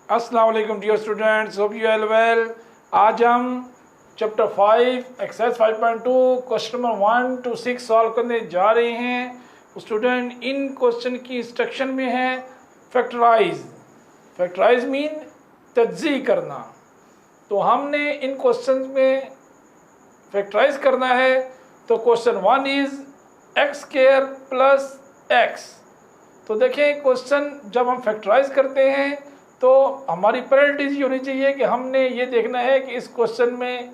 अस्सलाम वालेकुम dear students, hope you are well. आज हम chapter 5 exercise 5.2 question number 1 to 6 solve करने जा रहे हैं। स्टूडेंट, इन क्वेश्चन की इंस्ट्रक्शन में है फैक्टराइज। फैक्टराइज मीन तज्ज़ी करना। तो हमने इन क्वेश्चन में फैक्टराइज करना है। तो question 1 is x square plus x. तो देखिए, क्वेश्चन जब हम फैक्टराइज करते हैं तो हमारी प्रायोरिटीज ये होनी चाहिए कि हमने ये देखना है कि इस क्वेश्चन में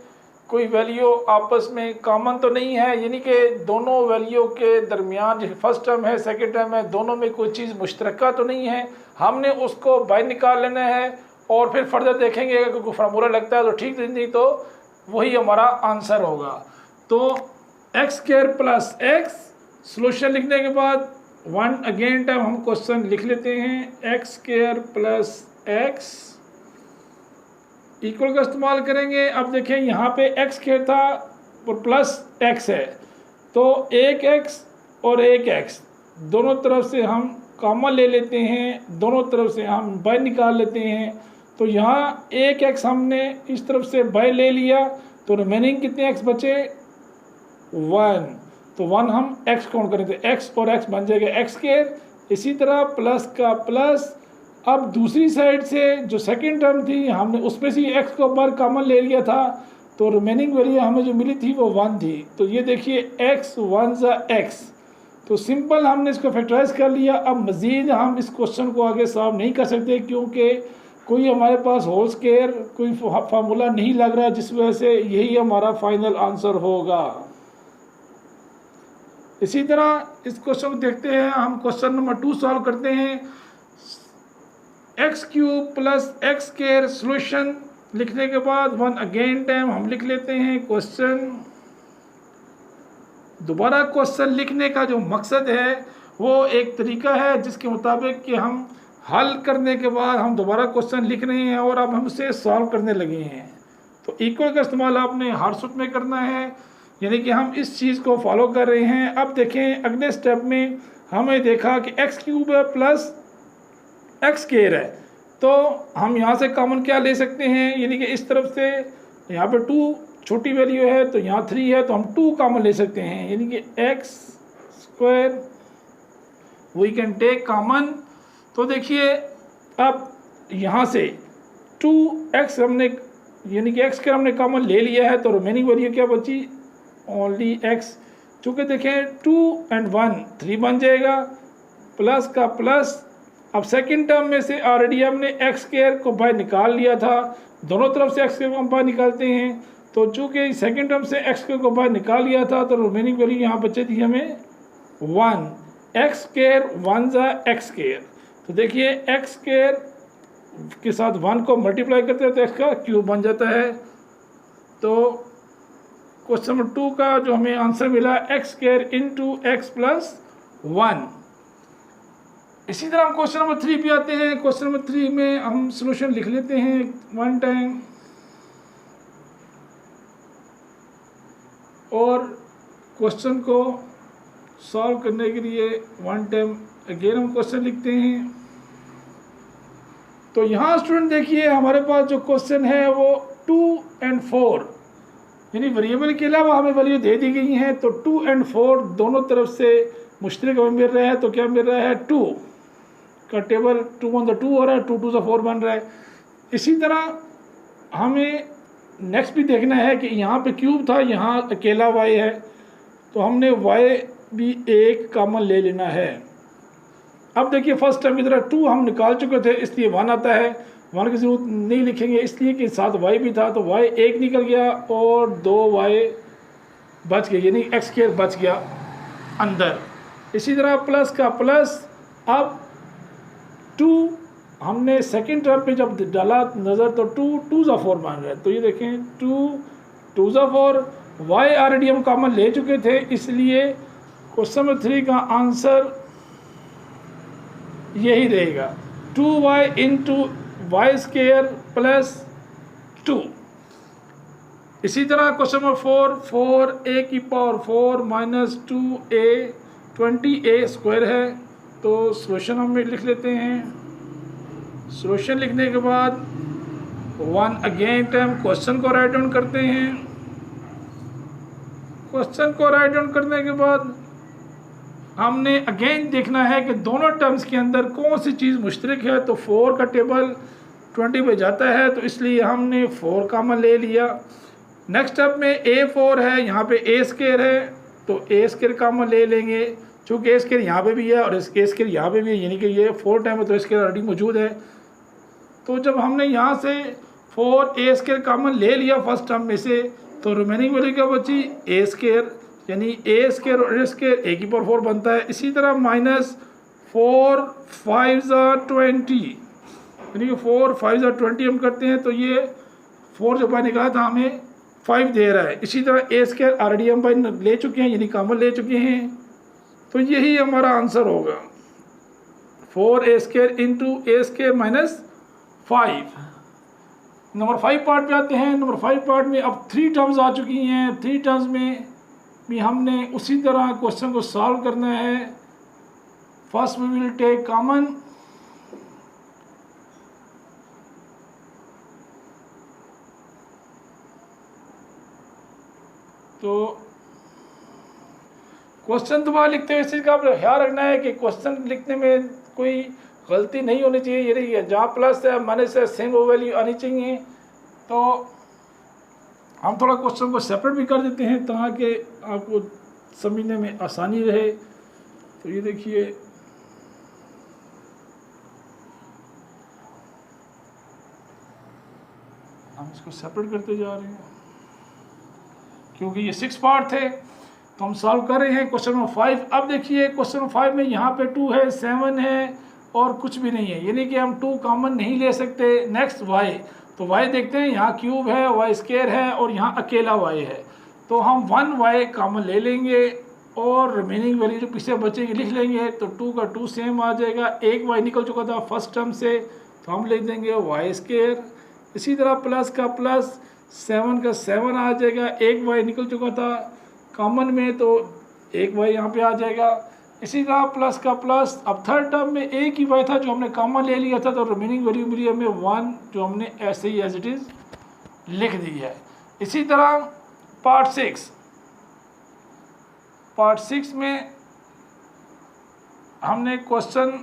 कोई वैल्यू आपस में कॉमन तो नहीं है, यानी कि दोनों वैल्यू के दरमियान जो फर्स्ट टर्म है सेकंड टर्म है दोनों में कोई चीज़ मुश्तरका तो नहीं है। हमने उसको बाहर निकाल लेना है और फिर फर्दर देखेंगे अगर कोई फार्मूला लगता है तो ठीक, नहीं तो वही हमारा आंसर होगा। तो x square plus x, solution लिखने के बाद 1 अगेन टाइम हम क्वेश्चन लिख लेते हैं। X square plus x equal का इस्तेमाल करेंगे। अब देखें यहाँ पे एक्स स्क्वायर था और प्लस एक्स है, तो एक एक्स और एक एक्स दोनों तरफ से हम कॉमन ले लेते हैं, दोनों तरफ से हम बाहर निकाल लेते हैं। तो यहाँ एक एक्स हमने इस तरफ से बाहर ले लिया तो रिमेनिंग कितने एक्स बचे? 1। तो 1 हम एक्स काउंट करें तो एक्स और एक्स बन जाएगा एक्स स्क्वायर। इसी तरह प्लस का प्लस। अब दूसरी साइड से जो सेकंड टर्म थी हमने उसमें से एक्स को बाहर कॉमन ले लिया था तो रिमेनिंग वैल्यू हमें जो मिली थी वो 1 थी। तो ये देखिए एक्स 1 ज़ा एक्स। तो सिंपल हमने इसको फैक्टराइज कर लिया। अब मज़ीद हम इस क्वेश्चन को आगे सॉल्व नहीं कर सकते क्योंकि कोई हमारे पास होल स्क्वायर कोई फार्मूला नहीं लग रहा है, जिस वजह से यही हमारा फाइनल आंसर होगा। इसी तरह इस क्वेश्चन को देखते हैं हम। क्वेश्चन नंबर 2 सॉल्व करते हैं। X cube plus x square, solution लिखने के बाद 1 अगेन टाइम हम लिख लेते हैं क्वेश्चन। दोबारा क्वेश्चन लिखने का जो मकसद है वो एक तरीका है जिसके मुताबिक कि हम हल करने के बाद हम दोबारा क्वेश्चन लिख रहे हैं और अब हम उसे सॉल्व करने लगे हैं। तो इक्वल का इस्तेमाल आपने हर सूट में करना है, यानी कि हम इस चीज़ को फॉलो कर रहे हैं। अब देखें अगले स्टेप में हमें देखा कि एक्स क्यूब है प्लस एक्स स्क्वायर है, तो हम यहाँ से कॉमन क्या ले सकते हैं, यानी कि इस तरफ से यहाँ पे 2 छोटी वैल्यू है तो यहाँ 3 है तो हम 2 कॉमन ले सकते हैं, यानी कि X square we can take common. तो देखिए अब यहाँ से 2x हमने यानी कि x का हमने कॉमन ले लिया है तो रिमेनिंग वैल्यू क्या बची? Only x। चूँकि देखें 2 और 1 3 बन जाएगा, प्लस का प्लस। अब सेकंड टर्म में से ऑलरेडी हमने एक्स स्क्वायर को बाहर निकाल लिया था, दोनों तरफ से एक्स स्क्वायर को बाहर निकालते हैं। तो चूँकि सेकंड टर्म से एक्स स्क्वायर को बाहर निकाल लिया था तो रिमेनिंग वैल्यू यहाँ बची थी हमें 1। एक्स स्क्वायर 1 ज़ा एक्स स्क्वायर। तो देखिए एक्स स्क्वायर के साथ 1 को मल्टीप्लाई करते हैं तो एक्स का क्यूब बन जाता है। तो क्वेश्चन नंबर 2 का जो हमें आंसर मिला x square into x plus 1। इसी तरह हम क्वेश्चन नंबर 3 पे आते हैं। क्वेश्चन नंबर 3 में हम सॉल्यूशन लिख लेते हैं 1 टाइम और क्वेश्चन को सॉल्व करने के लिए 1 टाइम अगेन हम क्वेश्चन लिखते हैं। तो यहाँ स्टूडेंट देखिए हमारे पास जो क्वेश्चन है वो 2 और 4 यानी वेरिएबल के अलावा हमें वैल्यू दे दी गई हैं। तो 2 और 4 दोनों तरफ से मुश्तरक हमें मिल रहा है, तो क्या मिल रहा है 2 का टेबल 2 1 2 हो रहा है, 2 2 4 बन रहा है। इसी तरह हमें नेक्स्ट भी देखना है कि यहाँ पे क्यूब था, यहाँ अकेला y है तो हमने y भी एक कॉमन ले लेना है। अब देखिए फर्स्ट टाइम की तरह 2 हम निकाल चुके थे इसलिए 1 आता है, 1 की जरूरत नहीं लिखेंगे इसलिए कि साथ y भी था तो y एक निकल गया और 2y बच गए, यानी एक्स स्क्वायर बच गया अंदर। इसी तरह प्लस का प्लस। अब 2 हमने सेकंड टर्म पे जब डाला नज़र तो 2 2 ज़ा 4 बन रहा है। तो ये देखें 2 2 ज़ा 4, y ऑलरेडी हम कॉमन ले चुके थे इसलिए क्वेश्चन नंबर 3 का आंसर यही रहेगा 2y into Y square plus 2। इसी तरह क्वेश्चन नंबर 4 4a की power 4 minus 2a 20a square है। तो सॉल्यूशन हम लिख लेते हैं सॉल्यूशन लिखने के बाद वन अगेन टाइम क्वेश्चन को राइट डाउन करते हैं। क्वेश्चन को राइट डाउन करने के बाद हमने अगेन देखना है कि दोनों टर्म्स के अंदर कौन सी चीज़ मुश्तरक है। तो 4 का टेबल 20 पे जाता है, तो इसलिए हमने 4 कॉमन ले लिया। नेक्स्ट स्टेप में A4 है, यहाँ पे A स्क्वायर है, तो A स्क्वायर कॉमन ले लेंगे। चूँकि A स्क्वायर यहाँ पे भी है और A स्क्वायर यहाँ पे भी है, यानी कि ये 4 टाइम है, तो A स्क्वायर ऑलरेडी मौजूद है। तो जब हमने यहाँ से 4 A स्क्वायर कॉमन ले लिया फर्स्ट टर्म में से, तो रिमेनिंग वैल्यू क्या बची? A स्क्वायर, यानी A स्क्वायर और A स्क्वायर A की पावर 4 बनता है। इसी तरह -4 5 20, यानी कि 4 5 20 हम करते हैं, तो ये 4 जो बाहर निकला था हमें 5 दे रहा है। इसी तरह A स्क्वायर ऑलरेडी हम बाहर ले चुके हैं, यानी कॉमन ले चुके हैं, तो यही हमारा आंसर होगा 4A square into A square -5। Number 5 part पे आते हैं। नंबर 5 पार्ट में अब 3 टर्म्स आ चुकी हैं। 3 टर्म्स में भी हमने उसी तरह क्वेश्चन को सॉल्व करना है। First we will take common, तो क्वेश्चन दोबारा लिखते हुए इस चीज़ का आप ख्याल रखना है कि क्वेश्चन लिखने में कोई गलती नहीं होनी चाहिए। ये रही है जहाँ प्लस है माइनस है सेम वैल्यू आनी चाहिए। तो हम थोड़ा क्वेश्चन को सेपरेट भी कर देते हैं ताकि आपको समझने में आसानी रहे। तो ये देखिए, हम इसको सेपरेट करते जा रहे हैं क्योंकि ये 6 पार्ट थे, तो हम सॉल्व कर रहे हैं क्वेश्चन नंबर 5। अब देखिए क्वेश्चन नंबर 5 में यहाँ पे 2 है, 7 है और कुछ भी नहीं है, यानी कि हम 2 कॉमन नहीं ले सकते। नेक्स्ट y, तो y देखते हैं, यहाँ क्यूब है, y स्क्वायर है और यहाँ अकेला y है, तो हम 1y कॉमन ले लेंगे और रिमेनिंग वैल्यू जो पीछे बचेगी लिख लेंगे। तो 2 का 2 सेम आ जाएगा। एक y निकल चुका था फर्स्ट टर्म से, तो हम लिख देंगे y स्क्वायर। इसी तरह प्लस का प्लस, 7 का 7 आ जाएगा। एक y निकल चुका था कॉमन में, तो एक y यहाँ पे आ जाएगा। इसी तरह प्लस का प्लस, अब थर्ड टर्म में एक ही y था जो हमने कॉमन ले लिया था, तो रिमेनिंग वैल्यू मिली हमें 1, जो हमने ऐसे ही एज इट इज़ लिख दी है। इसी तरह पार्ट 6 में हमने क्वेश्चन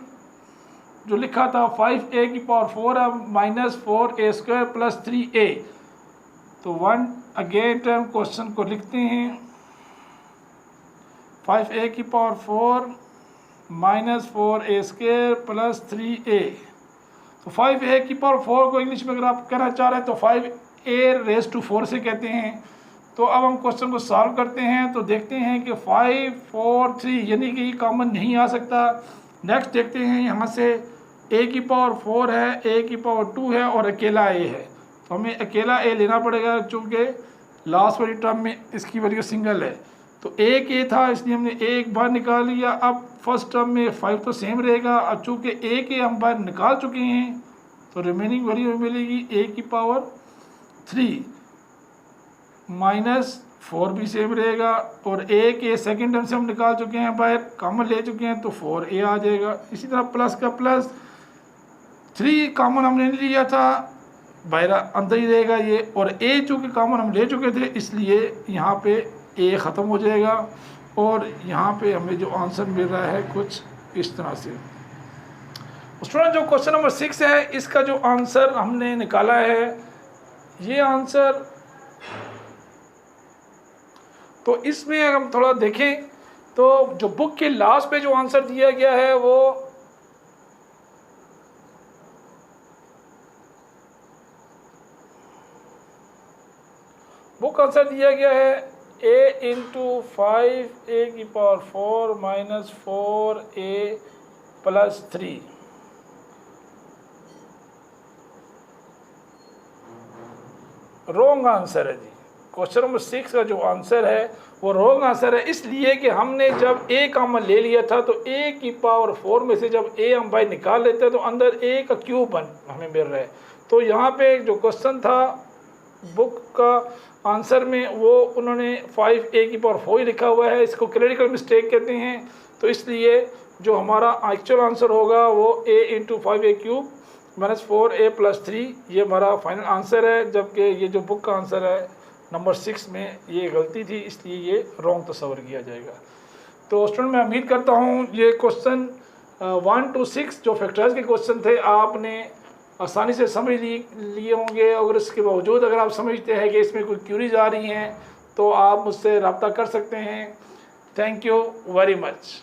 जो लिखा था 5a की पावर 4 है -4a स्क्वायर प्लस 3a, तो 1 अगेन टाइम क्वेश्चन को लिखते हैं 5a की power 4 -4a square plus 3a। तो 5a की पावर 4 को इंग्लिश में अगर आप कहना चाह रहे हैं तो 5a रेज़ टू 4 से कहते हैं। तो अब हम क्वेश्चन को सॉल्व करते हैं, तो देखते हैं कि 5 4 3 यानी कि कॉमन नहीं आ सकता। नेक्स्ट देखते हैं, यहाँ से a की पावर 4 है, a की पावर 2 है और अकेला a है, तो हमें अकेला a लेना पड़ेगा चूँकि लास्ट वाली टर्म में इसकी वैल्यू सिंगल है। तो एक a था इसलिए हमने एक बार निकाल लिया। अब फर्स्ट टर्म में 5 तो सेम रहेगा, अब चूँकि एक a हम बाहर निकाल चुके हैं, तो रिमेनिंग वैल्यू मिलेगी a की पावर 3 -4 भी सेम रहेगा, और एक a सेकेंड टर्म से हम निकाल चुके हैं बाहर, कॉमन ले चुके हैं, तो 4a आ जाएगा। इसी तरह प्लस का प्लस, 3 कॉमन हमने लिया था, बाहर अंदर ही रहेगा ये, और a चूँकि कॉमन हम ले चुके थे इसलिए यहाँ पे a ख़त्म हो जाएगा, और यहाँ पे हमें जो आंसर मिल रहा है कुछ इस तरह से। स्टूडेंट, जो क्वेश्चन नंबर 6 है इसका जो आंसर हमने निकाला है, ये आंसर, तो इसमें अगर हम थोड़ा देखें तो जो बुक के लास्ट पे जो आंसर दिया गया है वो बुक आंसर दिया गया है a इंटू 5a की power 4 -4a plus 3। Wrong answer है जी। क्वेश्चन नंबर 6 का जो आंसर है वो रॉन्ग आंसर है, इसलिए कि हमने जब a कॉमन ले लिया था तो a की पावर 4 में से जब a हम बाहर निकाल लेते हैं तो अंदर a का क्यूब हमें मिल रहा है। तो यहाँ पे जो क्वेश्चन था बुक का आंसर में वो उन्होंने 5a की पावर 4 ही लिखा हुआ है, इसको क्लरिकल मिस्टेक कहते हैं। तो इसलिए जो हमारा एक्चुअल आंसर होगा वो a into 5a cube -4a+3 ये हमारा फाइनल आंसर है, जबकि ये जो बुक का आंसर है नंबर 6 में ये गलती थी, इसलिए ये रॉन्ग तस्वर किया जाएगा। तो स्टूडेंट मैं उम्मीद करता हूँ ये क्वेश्चन 1 to 6 जो फैक्टराइज के क्वेश्चन थे आपने आसानी से समझ लिए होंगे। और इसके बावजूद अगर आप समझते हैं कि इसमें कोई क्यूरीज आ रही हैं तो आप मुझसे रब्ता कर सकते हैं। Thank you very much.